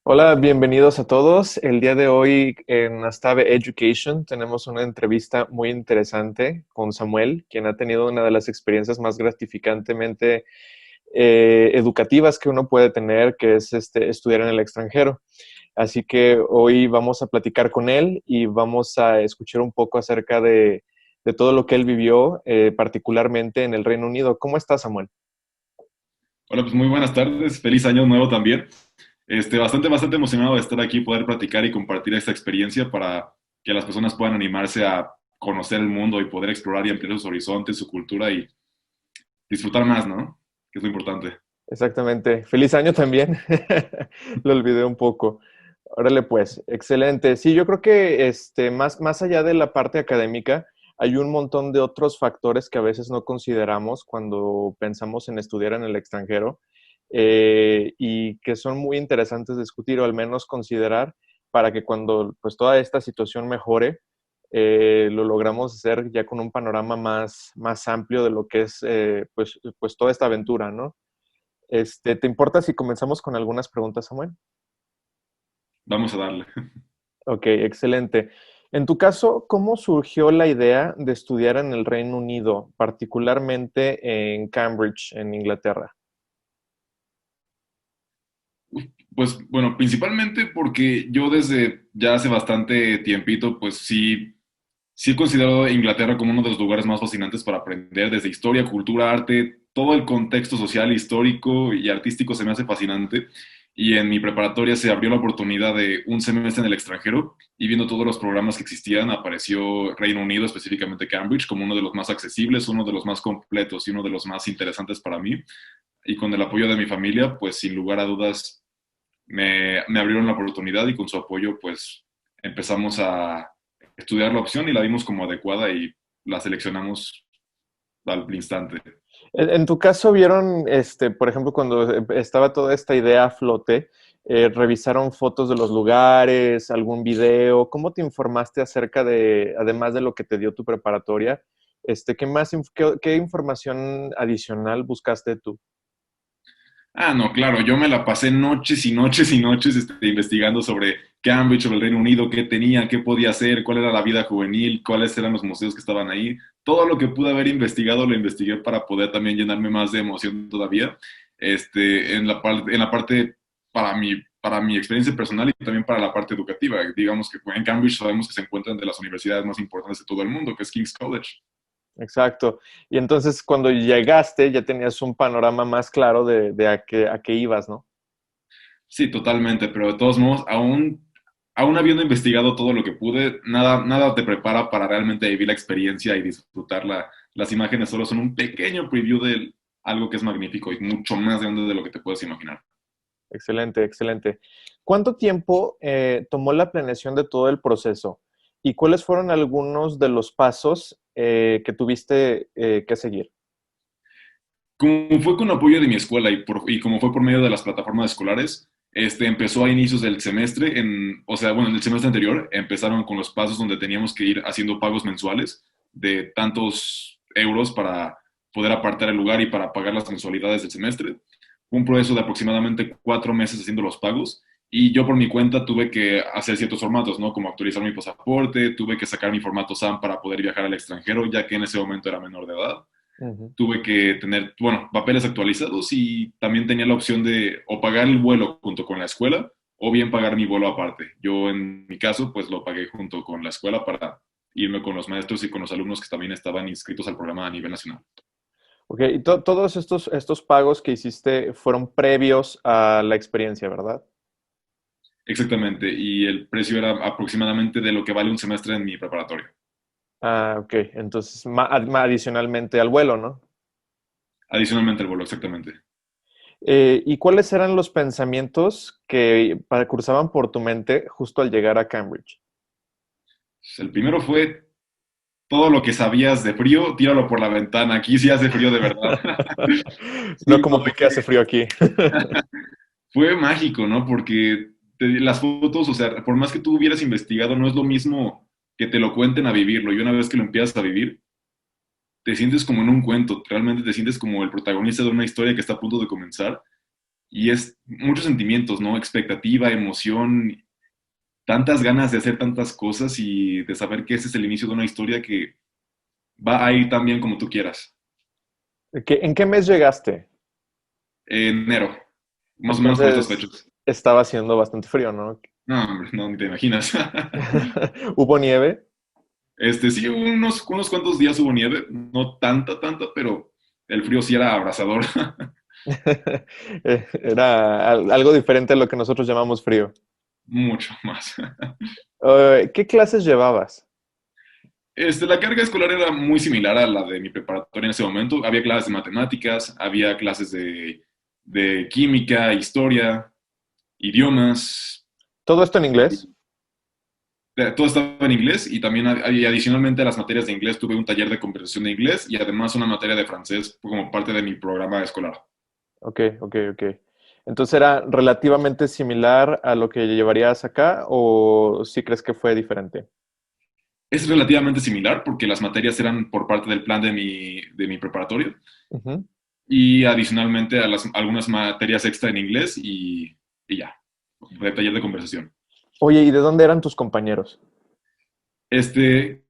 Hola, bienvenidos a todos. El día de hoy en Astave Education tenemos una entrevista muy interesante con Samuel, quien ha tenido una de las experiencias más gratificantemente educativas que uno puede tener, que es estudiar en el extranjero. Así que hoy vamos a platicar con él y vamos a escuchar un poco acerca de todo lo que él vivió, particularmente en el Reino Unido. ¿Cómo estás, Samuel? Hola, pues muy buenas tardes, feliz año nuevo también. Bastante emocionado de estar aquí, poder platicar y compartir esta experiencia para que las personas puedan animarse a conocer el mundo y poder explorar y ampliar sus horizontes, su cultura y disfrutar más, ¿no? Que es lo importante. Exactamente. Feliz año también. Lo olvidé un poco. Órale, pues, excelente. Sí, yo creo que más allá de la parte académica, hay un montón de otros factores que a veces no consideramos cuando pensamos en estudiar en el extranjero y que son muy interesantes de discutir o al menos considerar para que cuando pues toda esta situación mejore, lo logramos hacer ya con un panorama más amplio de lo que es pues toda esta aventura, ¿no? ¿Te importa si comenzamos con algunas preguntas, Samuel? Vamos a darle. Ok, excelente. En tu caso, ¿cómo surgió la idea de estudiar en el Reino Unido, particularmente en Cambridge, en Inglaterra? Pues bueno, principalmente porque yo desde ya hace bastante tiempito, pues sí he considerado Inglaterra como uno de los lugares más fascinantes para aprender desde historia, cultura, arte, todo el contexto social, histórico y artístico se me hace fascinante. Y en mi preparatoria se abrió la oportunidad de un semestre en el extranjero y viendo todos los programas que existían, apareció Reino Unido, específicamente Cambridge, como uno de los más accesibles, uno de los más completos y uno de los más interesantes para mí. Y con el apoyo de mi familia, pues sin lugar a dudas me abrieron la oportunidad y con su apoyo, pues empezamos a estudiar la opción y la vimos como adecuada y la seleccionamos al instante. En tu caso, vieron, por ejemplo, cuando estaba toda esta idea a flote, revisaron fotos de los lugares, algún video, ¿cómo te informaste acerca de, además de lo que te dio tu preparatoria, qué información adicional buscaste tú? Ah, no, claro, yo me la pasé noches y noches y noches investigando sobre Cambridge, sobre el Reino Unido, qué tenía, qué podía hacer, cuál era la vida juvenil, cuáles eran los museos que estaban ahí. Todo lo que pude haber investigado lo investigué para poder también llenarme más de emoción todavía. En la parte para mi experiencia personal y también para la parte educativa. Digamos que en Cambridge sabemos que se encuentran de las universidades más importantes de todo el mundo, que es King's College. Exacto. Y entonces cuando llegaste ya tenías un panorama más claro de a qué ibas, ¿no? Sí, totalmente, pero de todos modos, aún habiendo investigado todo lo que pude, nada te prepara para realmente vivir la experiencia y disfrutarla. Las imágenes solo son un pequeño preview de algo que es magnífico y mucho más grande de lo que te puedes imaginar. Excelente, excelente. ¿Cuánto tiempo tomó la planeación de todo el proceso? ¿Y cuáles fueron algunos de los pasos que tuviste que seguir? Como fue con apoyo de mi escuela y como fue por medio de las plataformas escolares, empezó a inicios del semestre, o sea, bueno, en el semestre anterior empezaron con los pasos donde teníamos que ir haciendo pagos mensuales de tantos euros para poder apartar el lugar y para pagar las mensualidades del semestre. Un proceso de aproximadamente 4 meses haciendo los pagos y yo por mi cuenta tuve que hacer ciertos formatos, ¿no? Como actualizar mi pasaporte, tuve que sacar mi formato SAM para poder viajar al extranjero, ya que en ese momento era menor de edad. Ujú. Tuve que tener, bueno, papeles actualizados y también tenía la opción de o pagar el vuelo junto con la escuela o bien pagar mi vuelo aparte. Yo en mi caso, pues lo pagué junto con la escuela para irme con los maestros y con los alumnos que también estaban inscritos al programa a nivel nacional. Ok, y todos estos pagos que hiciste fueron previos a la experiencia, ¿verdad? Exactamente, y el precio era aproximadamente de lo que vale un semestre en mi preparatoria. Ah, ok, entonces adicionalmente al vuelo, ¿no? Adicionalmente el vuelo, exactamente. ¿Y cuáles eran los pensamientos que cruzaban por tu mente justo al llegar a Cambridge? El primero fue todo lo que sabías de frío, tíralo por la ventana. Aquí sí hace frío de verdad. No Sí, como no, hoy que hace frío aquí. fue mágico, ¿no? Porque las fotos, o sea, por más que tú hubieras investigado, no es lo mismo que te lo cuenten a vivirlo. Y una vez que lo empiezas a vivir, te sientes como en un cuento, realmente te sientes como el protagonista de una historia que está a punto de comenzar. y es muchos sentimientos, ¿no? Expectativa, emoción, tantas ganas de hacer tantas cosas y de saber que ese es el inicio de una historia que va a ir tan bien como tú quieras. ¿En qué mes llegaste? Enero, más o menos por estas Entonces fechas. estaba haciendo bastante frío, ¿no? No, hombre, no, ni te imaginas. ¿Hubo nieve? Sí, unos cuantos días hubo nieve, no tanta, tanta, pero el frío sí era abrasador. Era algo diferente a lo que nosotros llamamos frío. Mucho más. ¿Qué clases llevabas? La carga escolar era muy similar a la de mi preparatoria en ese momento. Había clases de matemáticas, había clases de química, historia, idiomas. ¿Todo esto en inglés? Todo estaba en inglés y también adicionalmente a las materias de inglés tuve un taller de conversación de inglés y además una materia de francés como parte de mi programa escolar. Ok, ok, ok. Entonces era relativamente similar a lo que llevarías acá o sí crees que fue diferente? Es relativamente similar porque las materias eran por parte del plan de mi preparatorio Ujú. y adicionalmente a algunas materias extra en inglés y ya, de taller de conversación. Oye, ¿y de dónde eran tus compañeros? Este,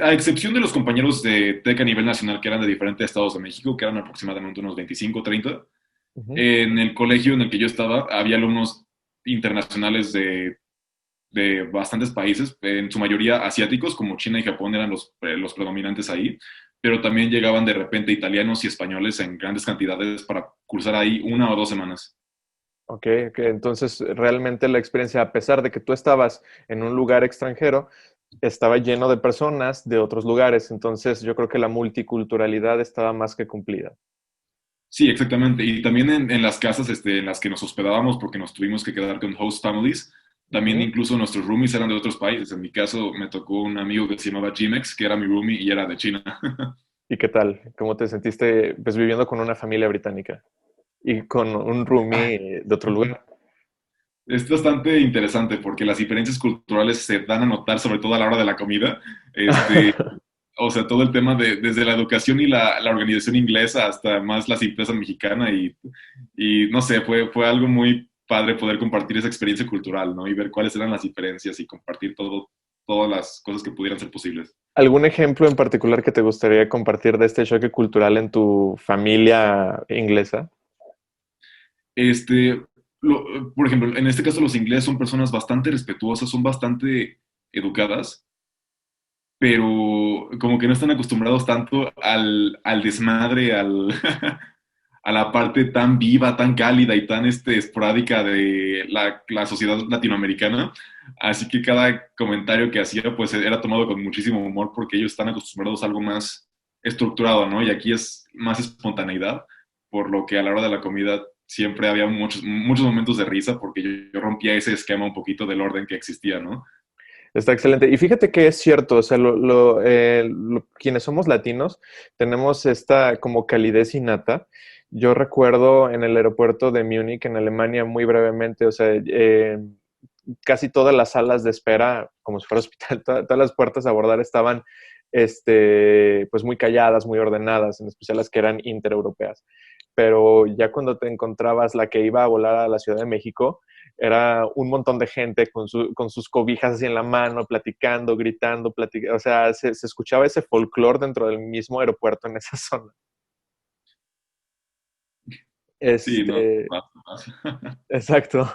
a excepción de los compañeros de TEC a nivel nacional que eran de diferentes estados de México, que eran aproximadamente unos 25 o 30, Ujú. en el colegio en el que yo estaba había alumnos internacionales de bastantes países, en su mayoría asiáticos, como China y Japón eran los predominantes ahí, pero también llegaban de repente italianos y españoles en grandes cantidades para cursar ahí 1 o 2 semanas. Ok, ok. Entonces realmente la experiencia, a pesar de que tú estabas en un lugar extranjero, estaba lleno de personas de otros lugares. Entonces yo creo que la multiculturalidad estaba más que cumplida. Sí, exactamente. Y también en las casas en las que nos hospedábamos, porque nos tuvimos que quedar con host families, también Ujú. incluso nuestros roomies eran de otros países. En mi caso me tocó un amigo que se llamaba Jimex, que era mi roomie y era de China. ¿Y qué tal? ¿Cómo te sentiste pues viviendo con una familia británica y con un roomie de otro lugar? Es bastante interesante porque las diferencias culturales se dan a notar, sobre todo a la hora de la comida. Este, o sea, todo el tema desde la educación y la organización inglesa hasta más la simpleza mexicana y no sé, fue algo muy padre poder compartir esa experiencia cultural, ¿no? Y ver cuáles eran las diferencias y compartir todas las cosas que pudieran ser posibles. ¿Algún ejemplo en particular que te gustaría compartir de este choque cultural en tu familia inglesa? Este, por ejemplo, en este caso los ingleses son personas bastante respetuosas, son bastante educadas, pero como que no están acostumbrados tanto al desmadre, a la parte tan viva, tan cálida y tan esporádica de la sociedad latinoamericana. Así que cada comentario que hacía pues era tomado con muchísimo humor porque ellos están acostumbrados a algo más estructurado, ¿no? Y aquí es más espontaneidad, por lo que a la hora de la comida siempre había muchos momentos de risa porque yo rompía ese esquema un poquito del orden que existía, ¿no? Está excelente. Y fíjate que es cierto, o sea, quienes somos latinos tenemos esta como calidez innata. Yo recuerdo en el aeropuerto de Múnich, en Alemania, muy brevemente, o sea, casi todas las salas de espera, como si fuera hospital, todas las puertas a abordar estaban, pues muy calladas, muy ordenadas, en especial las que eran intereuropeas. Pero ya cuando te encontrabas la que iba a volar a la Ciudad de México, era un montón de gente con sus cobijas así en la mano, platicando, gritando, o sea, se escuchaba ese folclore dentro del mismo aeropuerto en esa zona. Sí, no, Este, pasa. exacto.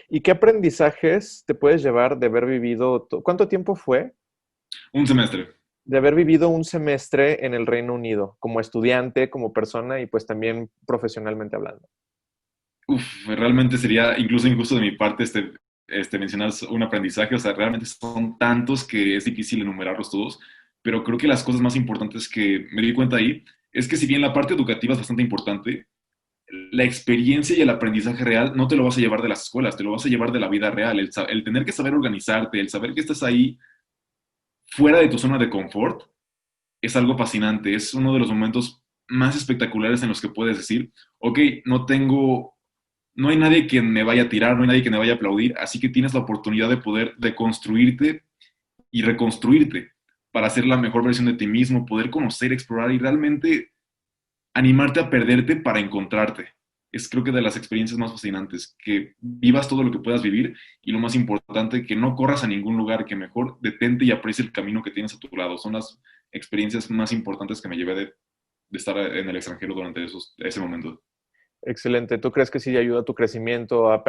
¿Y qué aprendizajes te puedes llevar de haber vivido, cuánto tiempo fue? Un semestre. De haber vivido un semestre en el Reino Unido, como estudiante, como persona y pues también profesionalmente hablando. Uf, realmente sería incluso injusto de mi parte mencionar un aprendizaje, o sea, realmente son tantos que es difícil enumerarlos todos, pero creo que las cosas más importantes que me di cuenta ahí es que si bien la parte educativa es bastante importante, la experiencia y el aprendizaje real no te lo vas a llevar de las escuelas, te lo vas a llevar de la vida real, el tener que saber organizarte, el saber que estás ahí fuera de tu zona de confort, es algo fascinante, es uno de los momentos más espectaculares en los que puedes decir, ok, no hay nadie que me vaya a tirar, no hay nadie que me vaya a aplaudir, así que tienes la oportunidad de poder deconstruirte y reconstruirte para ser la mejor versión de ti mismo, poder conocer, explorar y realmente animarte a perderte para encontrarte. es creo que de las experiencias más fascinantes, que vivas todo lo que puedas vivir y lo más importante, que no corras a ningún lugar, que mejor detente y aprecie el camino que tienes a tu lado. Son las experiencias más importantes que me llevé de estar en el extranjero durante ese momento. Excelente. ¿Tú crees que sí ayuda a tu crecimiento, a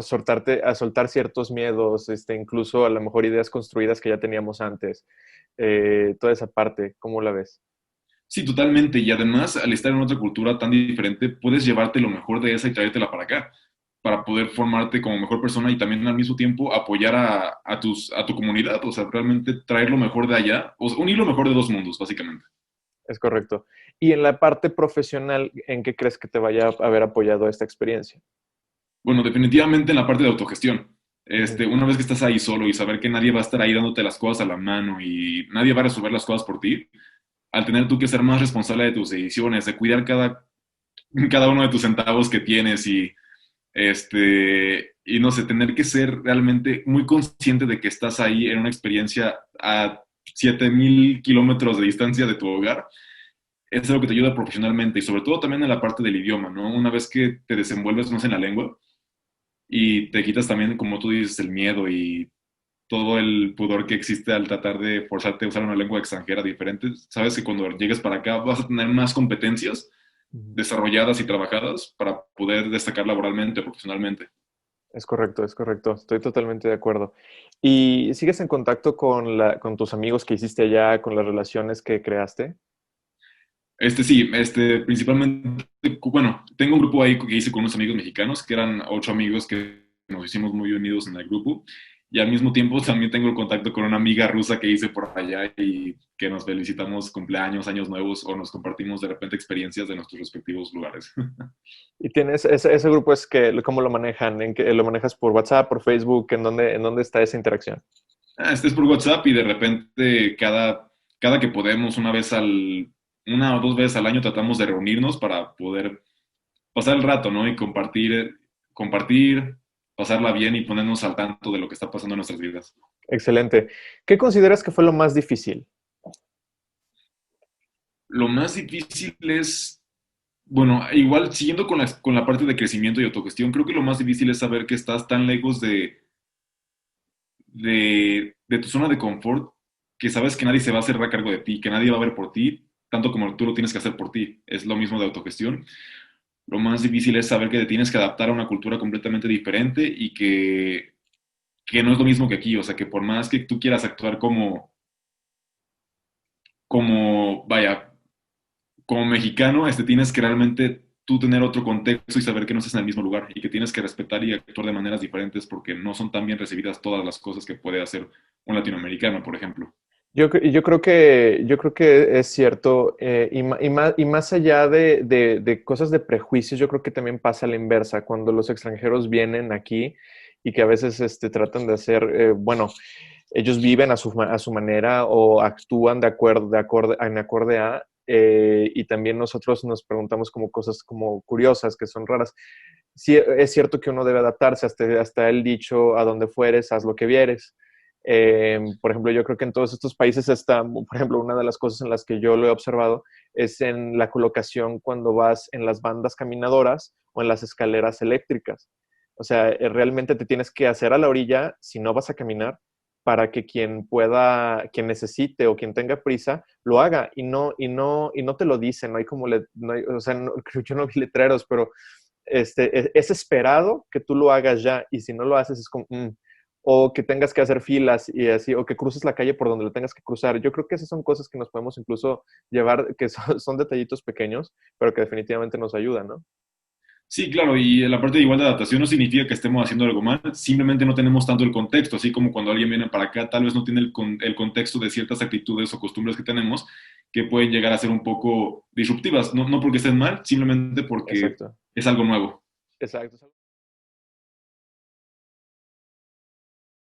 soltar ciertos miedos, incluso a lo mejor ideas construidas que ya teníamos antes? Toda esa parte, ¿cómo la ves? Sí, totalmente. Y además, al estar en otra cultura tan diferente, puedes llevarte lo mejor de esa y traértela para acá, para poder formarte como mejor persona y también al mismo tiempo apoyar a tu comunidad. O sea, realmente traer lo mejor de allá, o sea, unir lo mejor de dos mundos, básicamente. Es correcto. Y en la parte profesional, ¿en qué crees que te vaya a haber apoyado esta experiencia? Bueno, definitivamente en la parte de autogestión. Ujú. Una vez que estás ahí solo y saber que nadie va a estar ahí dándote las cosas a la mano y nadie va a resolver las cosas por ti, al tener tú que ser más responsable de tus decisiones, de cuidar cada uno de tus centavos que tienes y no sé, tener que ser realmente muy consciente de que estás ahí en una experiencia a 7,000 kilómetros de distancia de tu hogar, es algo que te ayuda profesionalmente y sobre todo también en la parte del idioma, ¿no? Una vez que te desenvuelves más en la lengua y te quitas también, como tú dices, el miedo y todo el pudor que existe al tratar de forzarte a usar una lengua extranjera diferente, sabes que cuando llegues para acá vas a tener más competencias Ujú. desarrolladas y trabajadas para poder destacar laboralmente o profesionalmente. Es correcto, es correcto. Estoy totalmente de acuerdo. ¿Y sigues en contacto con tus amigos que hiciste allá, con las relaciones que creaste? Sí, principalmente, bueno, tengo un grupo ahí que hice con unos amigos mexicanos, que eran 8 amigos que nos hicimos muy unidos en el grupo, y al mismo tiempo también tengo el contacto con una amiga rusa que hice por allá y que nos felicitamos cumpleaños, años nuevos, o nos compartimos de repente experiencias de nuestros respectivos lugares. ¿Y tienes ese grupo es que, cómo lo manejan? ¿En que lo manejas por WhatsApp, por Facebook? ¿En dónde está esa interacción? Este es por WhatsApp y de repente cada que podemos, una o dos veces al año tratamos de reunirnos para poder pasar el rato, ¿no? Y compartir, pasarla bien y ponernos al tanto de lo que está pasando en nuestras vidas. Excelente. ¿Qué consideras que fue lo más difícil? Lo más difícil es, bueno, igual siguiendo con la parte de crecimiento y autogestión, creo que lo más difícil es saber que estás tan lejos de tu zona de confort que sabes que nadie se va a hacer cargo de ti, que nadie va a ver por ti, tanto como tú lo tienes que hacer por ti. Es lo mismo de autogestión. Lo más difícil es saber que te tienes que adaptar a una cultura completamente diferente y que no es lo mismo que aquí. O sea, que por más que tú quieras actuar vaya, como mexicano, tienes que realmente tú tener otro contexto y saber que no estás en el mismo lugar y que tienes que respetar y actuar de maneras diferentes porque no son tan bien recibidas todas las cosas que puede hacer un latinoamericano, por ejemplo. Yo creo que es cierto, y más allá de cosas de prejuicios, yo creo que también pasa a la inversa, cuando los extranjeros vienen aquí y que a veces tratan de hacer, bueno, ellos viven a su manera o actúan en acorde a, y también nosotros nos preguntamos como cosas como curiosas, que son raras. Sí, es cierto que uno debe adaptarse hasta el dicho, a donde fueres, haz lo que vieres. Por ejemplo, yo creo que en todos estos países está, por ejemplo, una de las cosas en las que yo lo he observado es en la colocación cuando vas en las bandas caminadoras o en las escaleras eléctricas. O sea, realmente te tienes que hacer a la orilla si no vas a caminar para que quien pueda, quien necesite o quien tenga prisa, lo haga y no te lo dicen, no hay como, o sea, yo no vi letreros, pero es esperado que tú lo hagas ya y si no lo haces es como, o que tengas que hacer filas y así, o que cruces la calle por donde lo tengas que cruzar. Yo creo que esas son cosas que nos podemos incluso llevar, que son detallitos pequeños, pero que definitivamente nos ayudan, ¿no? Sí, claro, y la parte de igual de adaptación no significa que estemos haciendo algo mal, simplemente no tenemos tanto el contexto, así como cuando alguien viene para acá, tal vez no tiene el contexto de ciertas actitudes o costumbres que tenemos que pueden llegar a ser un poco disruptivas, no porque estén mal, simplemente porque Exacto, es algo nuevo. exacto.